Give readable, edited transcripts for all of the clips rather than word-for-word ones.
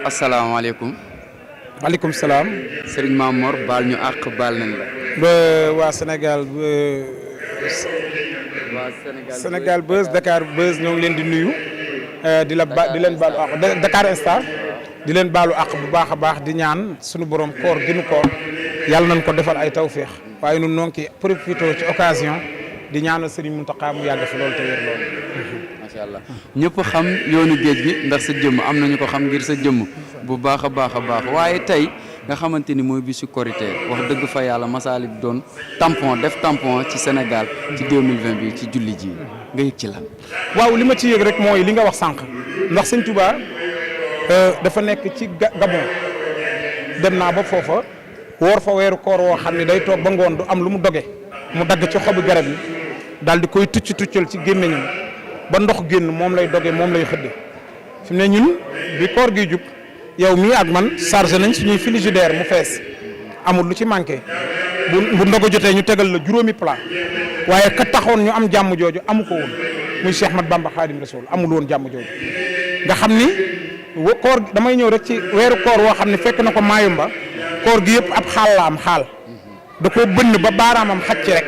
asalaamaaleykum. maaleykum salaam. Serigne Mamor baal ñu àq baal nañ la. ba waa Sénégal Sénégal Buzz Dakar Buzz ñoo ngi leen di nuyu. di leen baalu àq Dakar Instant di leen baalu àq bu baax a baax di ñaan suñu borom koor gi nu koor yàlla nañ ko defal ay tawféex waaye ñun ñoo ngi profité ci occasion di ñaanal Serigne Mountakha mu yàgg fi loolu te wér loolu. macha allah ñëpp xam yoonu géej gi ndax sa jëmm am nañu ko xam ngir sa jëmm bu baax a baax waaye tey nga xamante ni mooy bisu Korité wax dëgg fa yàlla Masalik doon def tampon ci Sénégal ci 2020 bi ci julli ji nga yëg ci lan. waaw li ma ci yëg rek mooy li nga wax sànq ndax Sëñ Touba dafa nekk ci Gabon dem naa ba foofa woor fa weeru koor woo xam ne day toog ba ngoon du am lu mu doge mu dagg ci xobu garab yi daal di koy tuccal ci gémmiñam ba ndox génn moom lay doge moom lay xëdde fi mu ne ñun bi koor gi jub yow mii ak man chargé nañ suñuy frigidaire mu fees amul lu ci manqué bu ndogu jotee ñu tegal la juróomi plat waaye ka taxoon ñu am jàmm jooju amu ko woon muy Cheikh Ahmad Bamba Khadim Rasoul amul woon jàmm jooju nga xam ni koor damay ñëw rek ci weeru koor woo xam ne fekk na ko Mayumba koor gi yëpp ab xaal la am xaal da koo bënn ba baaraamam xacc rek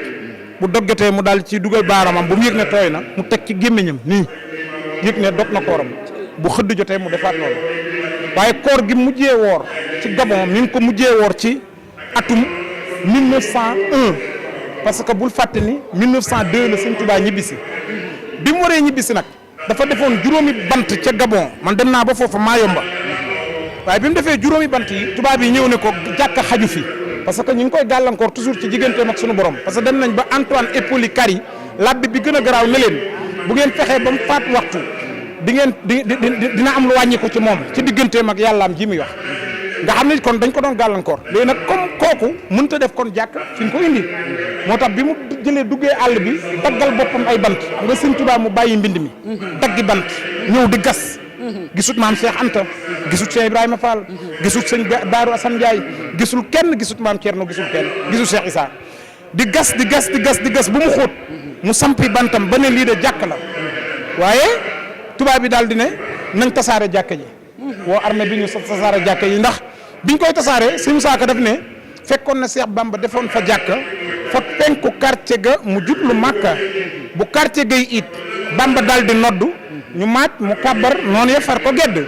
bu doggatee mu daal ci dugal baaraamam bu mu yëg ne tooy na mu teg ci gémmiñam nii yëg ne dog na kooram bu xëdd jotee mu defaat loolu waaye koor gi mujjee woor ci Gabon mi ngi ko mujjee woor ci atum 1901 parce que bul fàtte ni 1902 la Sëñ Tuubaa ñibbisi bi mu waree ñibbisi nag dafa defoon juróomi bant ca Gabon man dem naa ba foofa Mayomba waaye bi mu defee juróomi bant yi tubaab yi ñëw ne ko jàkka xaju fi parce que ñu ngi koy gàllankoor toujours ci digganteem ak sunu borom parce que dem nañ ba Antoine Hippolyte Carry labbe bi gën a garaaw ne leen bu ngeen fexee ba mu faat waxtu dina am lu wàññi ko ci moom ci digganteem ak yàllaam ji muy wax nga xam ne kon dañ ko doon gàllankoor léegi nag comme kooku mënut a def kon jàkk fi ñu ko indi moo tax bi mu jëlee duggee àll bi daggal boppam ay bant nga Sëñ Tuubaa mu bàyyi mbind mi daggi bant ñëw di gas gisut maam Cheikh Anta gisut Cheikh Ibrahima Fall gisut sëñ Daaru Assane Ndiaye gisul kenn gisut maam Thierno gisul kenn gisul Cheikh Issa di gas bu mu xóot mu sampi bantam ba ne lii de jàkk la waaye tubaab bi daal di ne nañ tasaare jàkka ji woo armée bi ñu tasaare jàkka yi ndax biñ koy tasaare suñu saaka daf ne fekkoon na Cheikh Bamba defoon fa jàkka fa penku quartier ga mu jublu Màkka bu quartier gay it Bamba daal di noddu ñu maaj mu kàbbar noonu ya far ko gedd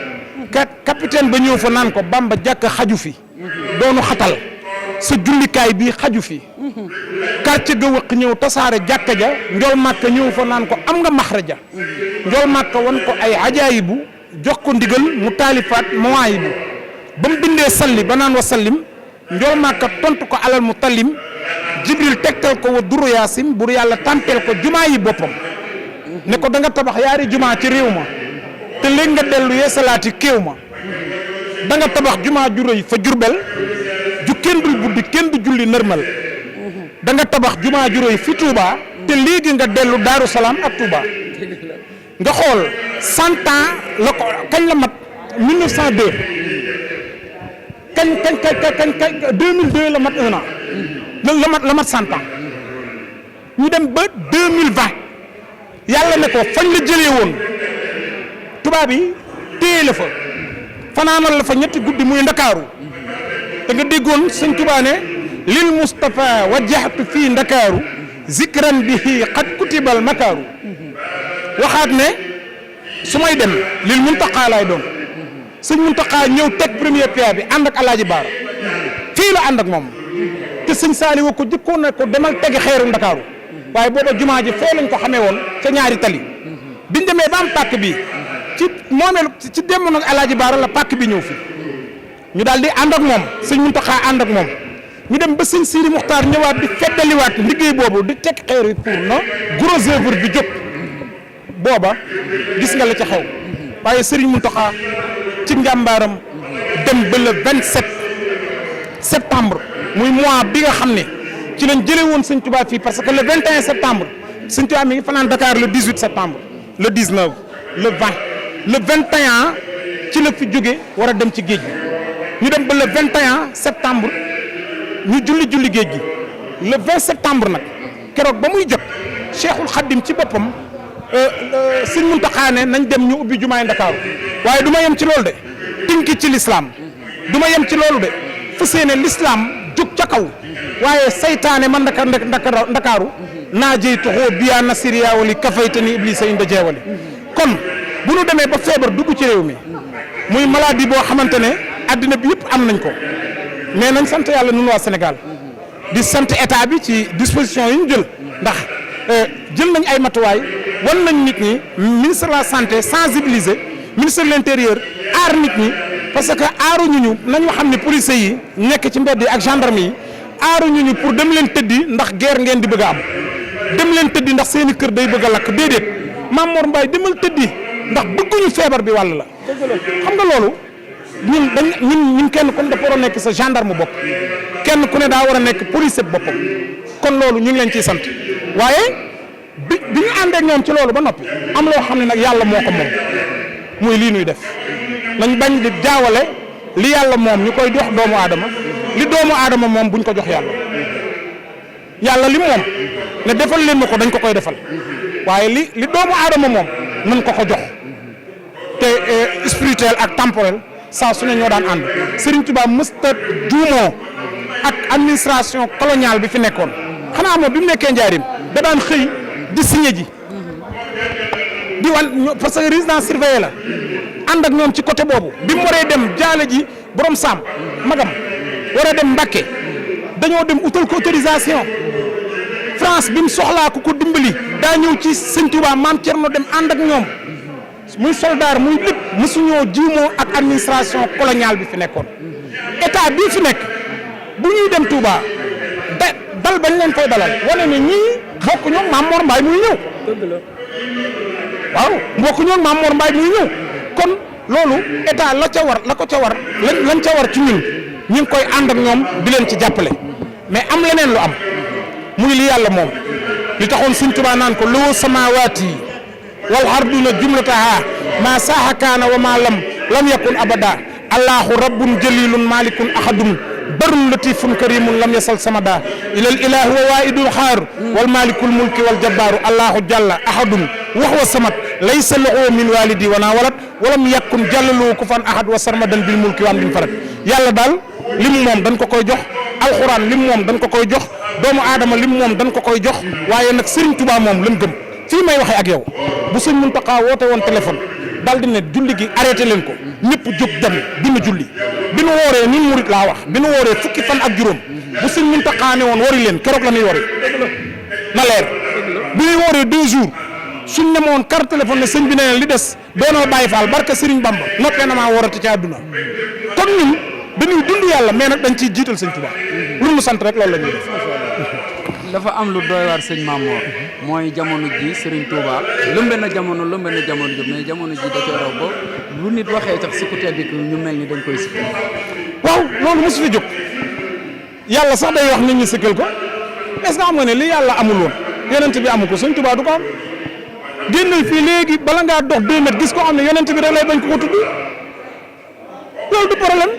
capitaine ba ñëw fa naan ko Bamba jàkka xaju fi doonu xatal sa jullikaay bii xaju fi quartier ga wëq ñëw tasaare jàkka ja njol Màkka ñëw fa naan ko am nga maxraja njol Màkka wan ko ay ajaayibu jox ko ndigal mu taalifaat mawaayibu ba mu bindee salli ba naan wa sallim njol Màkka tontu ko alal mu tallim jibril tegtal ko wa duru yaasim bur yàlla tàmpeel ko jumaa yi boppam ne ko da nga tabax yaari jumaa ci réew ma te léegi nga dellu yeesalaati kéew ma da nga tabax jumaa ju rëy fa Jurbel ju kenn dul buddi kenn du julli nërmal da nga tabax jumaa ju rëy fi Touba te léegi nga dellu Daaru Salaam ak Touba nga xool 100 ans la ko kañ la mat 1902 kañ 2002 la mat 1 an la mat 100 ans ñu dem ba 2020 yàlla ne ko fañ la jëlee woon tubaab yi téye la fa fanaanal la fa ñetti guddi muy Ndakaaru da nga déggoon Sëñ Tuubaa ne lil Mustafa wajjahtu fii Ndakaaru zikran bihi qad kutibal makaaru waxaat ne su may dem lil Muntaqa laay doon Sëñ Muntaqa ñëw teg première pierre bi ànd ak Alaaji Baara fii la ànd ak moom te Sëñ Saaliw ko jëkkoon na ko demal tegi xeeru Ndakaaru waaye booba jumaa ji fee lañ ko xamee woon ca ñaari tali biñ demee ba am pàkk bi ci moomeel ci démb nag Alaaji Baara la pàkk bi ñëw fi ñu daal di ànd ak moom Sëñ Muntaxa ànd ak moom ñu dem ba Sëñ Sidi Muxtaar ñëwaat di feddaliwaat liggéey boobu di teg xeer yi pour na gros œuvre bi jóg booba gis nga la ca xew waaye Sëriñ Muntaxa ci njàmbaaram dem ba le 27 septembre muy mois bi nga xam ne ci lañ jëlee woon Sëñ Tuubaa fii parce que le 21 septembre Sëñ Tuubaa mi ngi fanaan Dakar le 18 septembre le 19 le 20 le 21 ci la fi jóge war a dem ci géej gi ñu dem ba le 21 septembre ñu julli géej gi le 20 septembre nag keroog ba muy jot Cheikhul Khadim ci boppam Sëñ Muntaxa ne nañ dem ñu ubbi jumaay Ndakaaru waaye du ma yem ci loolu de tënki ci l'islam du ma yem ci loolu de fas yéene l'islam jóg ca kaw waaye saytaane man ndakaaru naa jëy toxoo biyaa nasiriya wali kafaytani iblisa inda jeewali kon bu nu demee ba feebar dugg ci réew mi muy maladie boo xamante ne addina bi yëpp am nañ ko mais nañ sant yàlla nun waa Sénégal di sant état bi ci disposition yi ñu jël ndax jël nañ ay matuwaay wan nañ nit ñi ministre de la santé sensibiliser ministre de l'intérieur aar nit ñi parce que aaruñu ñu nañu xam ne policiers yi nekk ci mbedd yi ak gendarme yi aaruñu ñu pour dem leen tëddi ndax guerre ngeen di bëgg a am dem leen tëddi ndax seeni kër day bëgg a lakk déedéet Mame Mor Mbaye demal tëddi ndax bëgguñu feebar bi wàll la xam nga loolu ñun kenn ku ne dafa war a nekk sa gendarme bopp kenn ku ne daa war a nekk policier boppam kon loolu ñu ngi leen ciy sant waaye bi ñu àndee ak ñoom ci loolu ba noppi am loo xam ne nag yàlla moo ko moom muy lii nuy def nañ bañ di jaawale li yàlla moom ñu koy jox doomu aadama li doomu aadama moom buñ ko jox yàlla li moom ne defal leen ma ko dañ ko koy defal waaye li doomu aadama moom nañ ko jox te spirituel ak temporel saa su ne ñoo daan ànd Serigne Touba mësta juumoo ak administration coloniale bi fi nekkoon xanaa moom bi mu nekkee njaarim da daan xëy di signé ji di wan parce que résidence surveillée la ànd ak ñoom ci côté boobu bi mu waree dem jaale ji borom saam magam war a dem Mbàkke dañoo dem utal ko autorisation France bi mu soxlaa ku ko dimbali daa ñëw ci Sëñ Touba Maam Cerno dem ànd ak ñoom muy soldat muy lépp mësuñoo jiwmoo ak administration coloniale bi fi nekkoon état bii fi nekk bu ñuy dem Touba dal bañ leen koy dalal wane ne ñii bokk ñoom Mame Mor Mbaye muy ñëw waaw bokk ñoom Mame Mor Mbaye muy ñëw kon loolu état la ko ca war lañ ca war ci ñun ñu ngi koy ànd ak ñoom di leen ci jàppale mais am leneen lu am muy li yàlla moom li taxoon Sëñ Touba naan ko loo samaawaati wal arduna jumlataha ma saaha kaana wa ma lam yakun abada allahu rabbun jalilun malikun ahadun barun latifun karimun lam yasal samada ilal ilahu wa waidul xaar wal malikul mulki wal jabbaaru allahu jalla ahadun wa huwa samad laysa lahu min walidi wana walad walam yakun jallalu kufan ahad wa sarmadan bil mulki wa am dim farat yàlla daal lim moom dañ ko koy jox alxuraan lim moom dañ ko koy jox doomu aadama lim moom dañ ko koy jox waaye nag Serigne Touba moom lañ gëm fii may waxee ak yow bu sëñ Muntaxa woote woon téléphone daal di ne julli gi arrêté leen ko ñëpp jóg dem dina julli bi nu wooree ñun murit laa wax bi nu wooree fukki fan ak juróom bu sëñ Muntaxa ne woon wari leen keroog la ñuy wari na leer bi ñuy wooree 2 jours suñ ne ma woon carte téléphone ne sëñ bi ne leen li des doonoo Baye Fall barke Serigne Bamba noppee na maa woorati ci àdduna kon ñun dañuy dund yàlla mais nag dañ ciy jiital sëñ Touba lu mu sant rek loolu la ñuy def. dafa am lu doy waar sëñ Mame Mor mooy jamono ji Serigne Touba lëmbe na jamono ji mais jamono ji da cee raw ba lu nit waxee sax si ku tedd ki ñu mel ni dañ koy sikki. waaw loolu mosu fi jóg yàlla sax day wax nit ñi sikkal ko est-ce que xam nga ne li yàlla amul woon yonent bi amu ko sëñ Touba du ko am génnal fii léegi bala ngaa dox 2 mètres gis ko xam ne yonent bi rek lay bañ ko tudd loolu du problème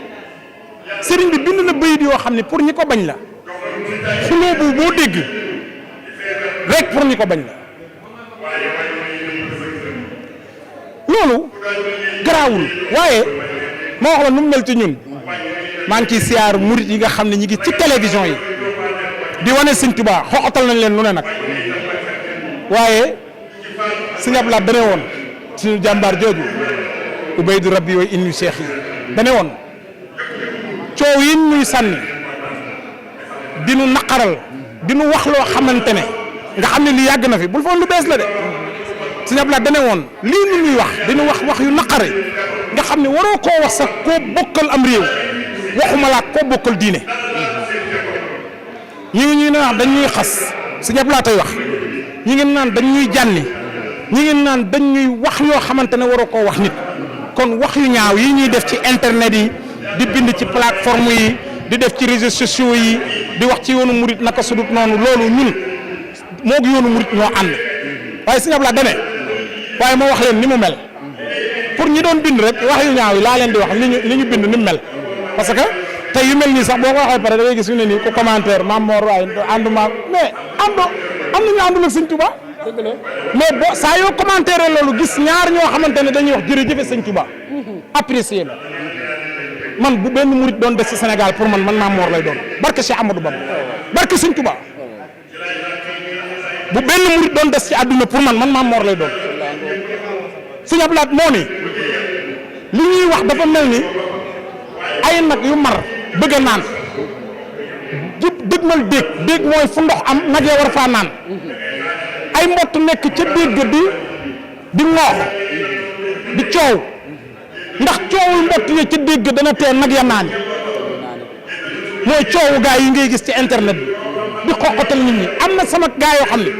Serigne bi bind na bayit yoo xam ne pour ñi ko bañ la. xuloo bu boo dégg rek pour ñu ko bañ la loolu garaawul waaye ma wax la nu mu mel ci ñun maa ngi ciy siyaar murit yi nga xam ne ñi ngi ci télévision yi di wane Sëñ Tuubaa xoxatal nañ leen nu ne nag waaye Sëñ Abdu Lahat dane woon suñu jàmbaar jooju ubaydu rabbi way inni cheikh yi dane woon coow yi ñuy sànni di nu naqaral di nu wax loo xamante ne nga xam ne lii yàgg na fi bul foon lu bees la de Sëñ Abdu Lahat dane woon lii nu ñuy wax di nu wax yu naqare nga xam ne waroo koo wax sax koo bokkal am réew waxuma laa koo bokkal diine ñi ngi wax dañ ñuy xas Sëñ Abdu Lahat tay wax ñi ngi naan dañ ñuy jànni ñi ngi naan dañ ñuy wax yoo xamante ne waroo koo wax nit kon wax yu ñaaw yi ñuy def ci internet yi di bind ci plateforme yi di def ci réseaux sociaux yi di wax ci yoonu murit naka sudut noonu loolu ñun moo gi yoonu murit ñoo ànd waaye Sëñ Abdu Lahat dane waaye moo wax leen ni mu mel pour ñi doon bind rek wax yu ñaaw yi laa leen di wax li ñu bind ni mu mel parce que tey yu mel nii sax boo ko waxee pare da ngay gis yu ne nii ku commentaire Mame Mor waaye ànduma mais am na ñu àndul ak Sëñ Touba mais boo saa yoo commentaire loolu gis ñaar ñoo xamante ne dañuy wax jërëjëf Sëñ Touba apprécier la man bu benn murit doon des ci Sénégal pour man Maam Mor lay doon barke Cheikh Amadou Bamba barke Sëñ Touba bu benn murit doon des ci àdduna pour man Maam Mor lay doon Sëñ Abdou Lahad moo ni li ñuy wax dafa mel ni ay nag yu mar bëgg a naan jub dëgmal déeg mooy fu ndox am nag ya war faa naan ay mbott nekk ca déeg ga di ŋoox di coow ndax coowul mbott ya ca déeg ga dana tee nag ya naan mooy coowu gaa yi ngay gis ci internet bi di xoqatal nit ñi am na sama gaa yoo xam ne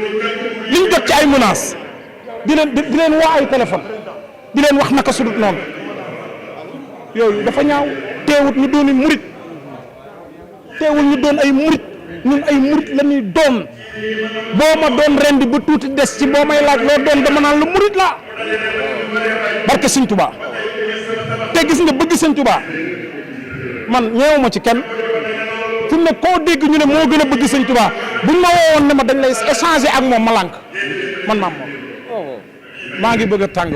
liñ jot ci ay menaces di leen woo ay téléphone di leen wax naka sudut noonu yooyu dafa ñaaw teewut ñu doon murit teewul ñu doon ay murit ñun ay murit la ñuy doon boo ma doon rendi ba tuuti des ci boo may laaj loo doon dama naan lu murit la barke Sëñ Tuubaa te gis nga bëgg Sëñ Tuubaa man ñeewuma ci kenn fi mu ne koo dégg ñu ne moo gën a bëgg Sëñ Tuubaa buñ ma woowoon ne ma dañ lay échanger ak moom ma lànk man Maam Mor maa ngi bëgg a tàng